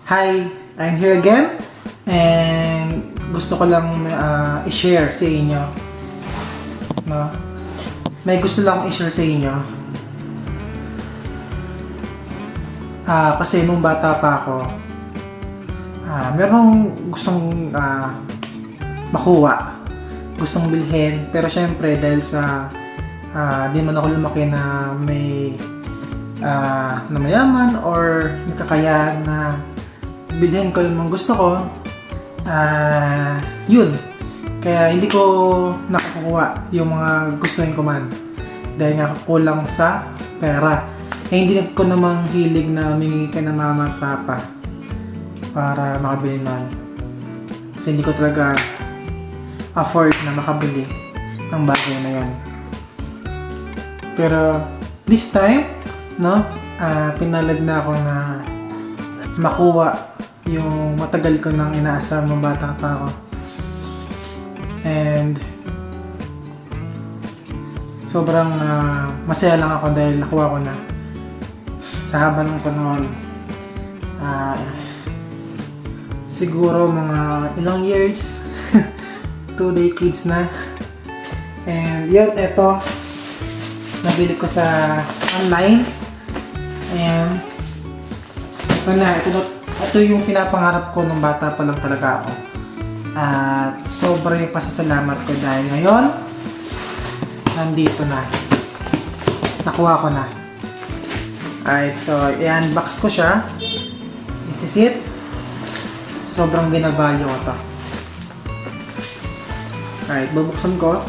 Hi, I'm here again and gusto ko lang i-share sa inyo. No? May gusto lang akong i-share sa inyo. Kasi nung bata pa ako, merong gustong makuha, gustong bilhin, pero syempre dahil sa di man ako lumaki na may na mayaman or nakakayahan na bilhin ko yung mga gusto ko, yun. Kaya hindi ko nakakuha yung mga gustuhin ko man dahil nga kulang sa pera. Hindi ko namang hilig na humingi ka ng mama at papa para makabili nun. Kasi hindi ko talaga afford na makabili ng bagay na yun. Pero this time, no, pinalad na ako na makuha yung matagal ko nang inaasam ng bata pa ako. And sobrang masaya lang ako dahil nakuha ko na sa haba ng panahon. Siguro mga ilang years, 2 decades na. And yun, eto, nabili ko sa online. And ito na, ito yung pinapangarap ko nung bata pa lang talaga ako. At sobrang pasasalamat ko dahil ngayon nandito na, nakuha ko na. Alright, so i-unbox ko siya, isisit. Sobrang binavalue ko to. Alright, bubuksan ko.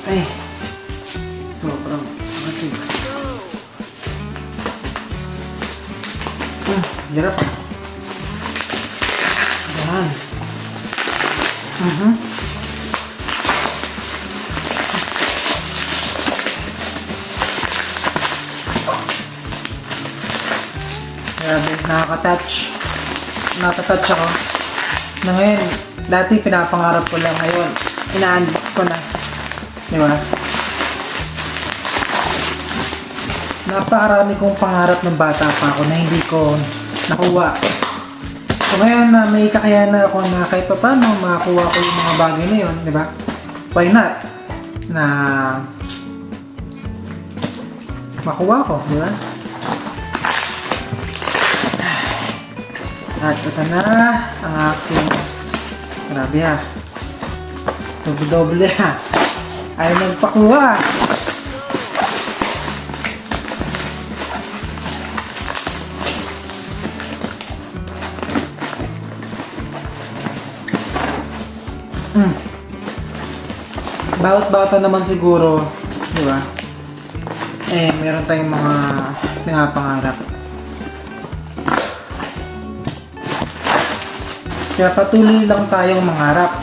Ay, sobrang masig. Hirap. Ayan. Grabe, nakaka-touch ako. Na ngayon, dati pinapangarap ko lang, ngayon ina-unbox ko na. Di ba? Napakarami kong pangarap ng bata pa ako na hindi ko nakuha. So ngayon na may kakayahan na ako na kahit pa paano makakuha ko yung mga bagay na yun, di ba? Why not? Na makuha ko, di ba? At ito na ang aking, grabe ha, doble ha, ay nagpakuha. Bawat-bata naman siguro, di ba? Meron tayong mga pinapangarap. Kaya patuloy lang tayong mangarap.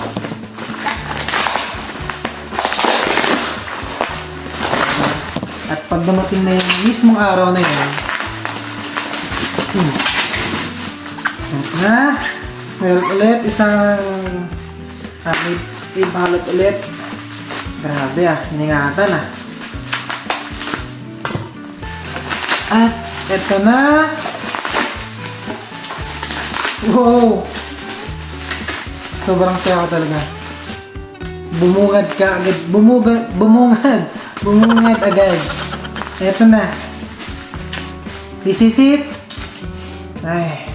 At pag dumating na yung mismong araw na yun, meron ulit isang may balot ulit. Grabe hiningatan At eto na. Wow! Sobrang saya ko talaga. Bumungad ka agad. Bumungad agad. Eto na. This is it. Ay.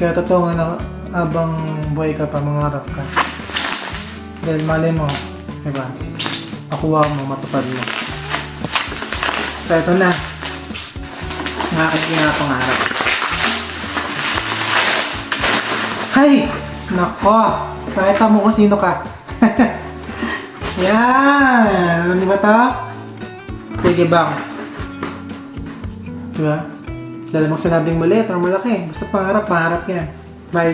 Kaya totoo nga habang buhay ka pa, mangarap ka. Dahil mali mo, diba? Makuha mo, matupad mo. So ito na. Ang aking pinapangarap. Hay! Nako! Nakita mo kung sino ka. Yan! Ano ba ito? Sige bang. Diba? Lalo mong sinabing maliit or malaki. Basta pangarap yan. Bye!